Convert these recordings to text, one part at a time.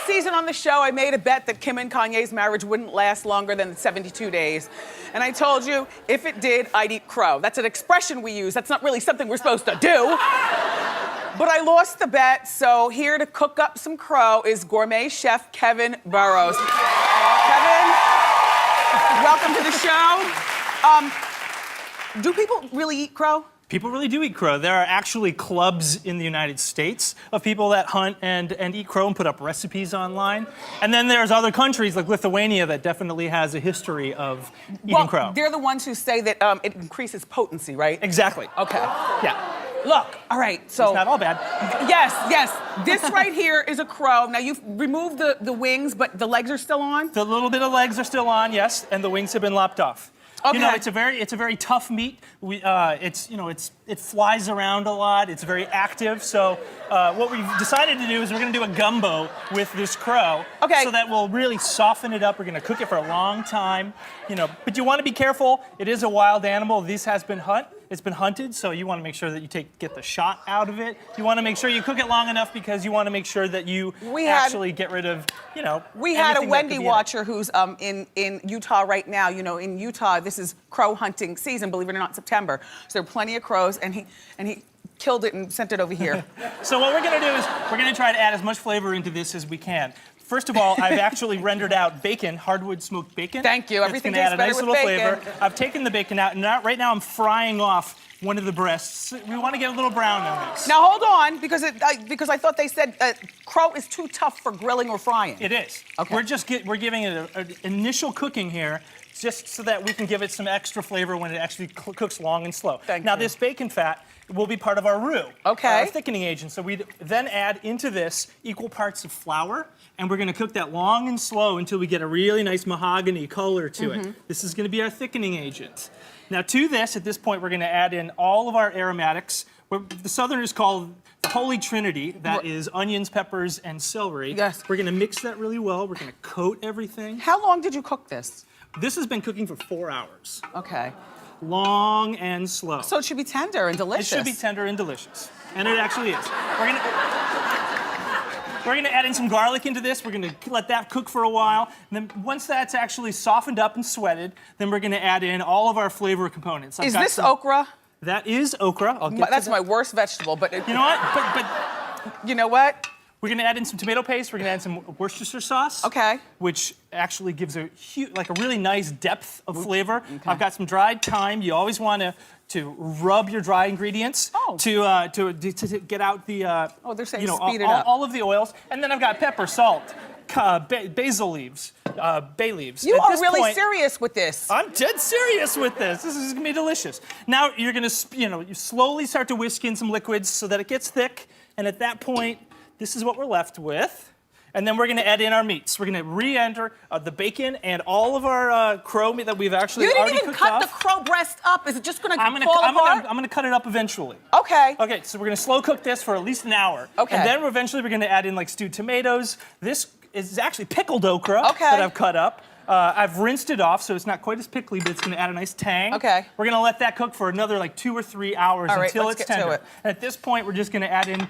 last season on the show, I made a bet that Kim and Kanye's marriage wouldn't last longer than 72 days. And I told you, if it did, I'd eat crow. That's an expression we use. That's not really something we're supposed to do. But I lost the bet, so here to cook up some crow is gourmet chef Kevin Burrows. Kevin, welcome to the show. Do people really eat crow? People really do eat crow. There are actually clubs in the United States of people that hunt and eat crow and put up recipes online. And then there's other countries like Lithuania that definitely has a history of eating crow. They're the ones who say that it increases potency, right? Exactly. Okay. Yeah. Look, all right, so... It's not all bad. Yes. This right here is a crow. Now, you've removed the wings, but the legs are still on? The little bit of legs are still on, yes, and the wings have been lopped off. Okay. You know, it's a very tough meat. It flies around a lot. It's very active. So what we've decided to do is we're going to do a gumbo with this crow. Okay. So that will really soften it up. We're going to cook it for a long time. You know, but you want to be careful. It is a wild animal. This has been It's been hunted, so you want to make sure that you get the shot out of it. You want to make sure you cook it long enough because you want to make sure that you actually get rid of, you know. We had a Wendy watcher who's in Utah right now. You know, in Utah, this is crow hunting season, believe it or not, September. So there are plenty of crows, and he killed it and sent it over here. So what we're going to do is we're going to try to add as much flavor into this as we can. First of all, I've actually rendered out bacon, hardwood smoked bacon. Thank you. Everything tastes better with with bacon. Flavor. I've taken the bacon out, and right now I'm frying off one of the breasts. We want to get a little brown on this. Now hold on, because I thought they said crow is too tough for grilling or frying. It is. Okay. We're giving it an initial cooking here, just so that we can give it some extra flavor when it actually cooks long and slow. Thank you. This bacon fat will be part of our roux, our thickening agent. So we then add into this equal parts of flour, and we're going to cook that long and slow until we get a really nice mahogany color to it. This is going to be our thickening agent. Now to this, at this point, we're going to add in all of our aromatics. The Southerners call the Holy Trinity. That is onions, peppers, and celery. Yes. We're going to mix that really well. We're going to coat everything. How long did you cook this? This has been cooking for 4 hours. Okay. Long and slow. So it should be tender and delicious. It should be tender and delicious. And it actually is. We're gonna add in some garlic into this. We're gonna let that cook for a while. And then once that's actually softened up and sweated, then we're gonna add in all of our flavor components. Is this okra? That is okra. That's my worst vegetable, but... You know what? But you know what? We're gonna add in some tomato paste. We're gonna add some Worcestershire sauce. Okay. Which actually gives a really nice depth of flavor. Okay. I've got some dried thyme. You always want to rub your dry ingredients to get out the they're saying speed it up. All of the oils. And then I've got pepper, salt, basil leaves, bay leaves. You are really serious with this. I'm dead serious with this. This is gonna be delicious. Now you're gonna you slowly start to whisk in some liquids so that it gets thick. And at that point, this is what we're left with. And then we're going to add in our meats. We're going to re-enter the bacon and all of our crow meat that we've actually already cooked off. You didn't even cut the crow breast up. Is it just going to fall apart? I'm going to cut it up eventually. Okay. Okay, so we're going to slow cook this for at least an hour. Okay. And then eventually we're going to add in like stewed tomatoes. This is actually pickled okra that I've cut up. I've rinsed it off, so it's not quite as pickly, but it's going to add a nice tang. Okay. We're going to let that cook for another like 2 or 3 hours until it's tender. To it. And at this point, we're just going to add in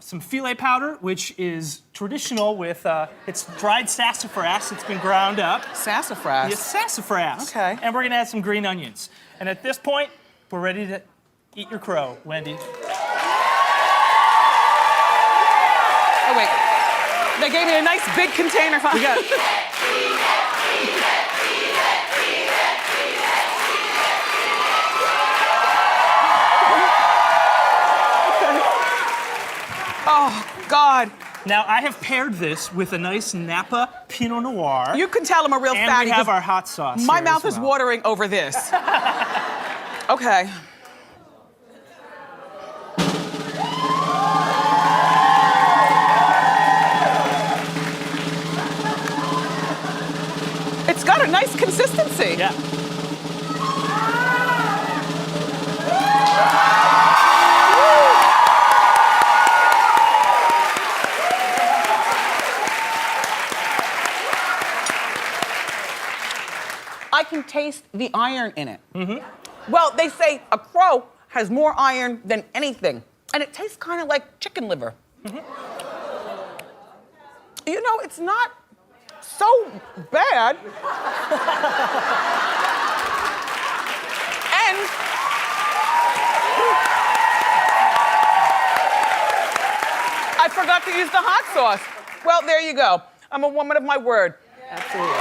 some filet powder, which is traditional with it's dried sassafras. It's been ground up. Sassafras? Yes, sassafras. Okay. And we're going to add some green onions. And at this point, we're ready to eat your crow, Wendy. Oh, wait. They gave me a nice big container. We got it. Oh, God. Now, I have paired this with a nice Napa Pinot Noir. You can tell I'm a real fatty. And we have our hot sauce. My mouth is watering over this. Okay. It's got a nice consistency. Yeah. I can taste the iron in it. Well, they say a crow has more iron than anything, and it tastes kind of like chicken liver. You know, it's not so bad. And I forgot to use the hot sauce. Well, there you go. I'm a woman of my word. Absolutely.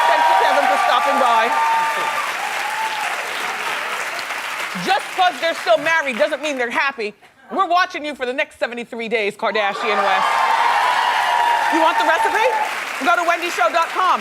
Thank you, Kevin, for stopping by. Just because they're still married doesn't mean they're happy. We're watching you for the next 73 days, Kardashian West. You want the recipe? Go to wendyshow.com.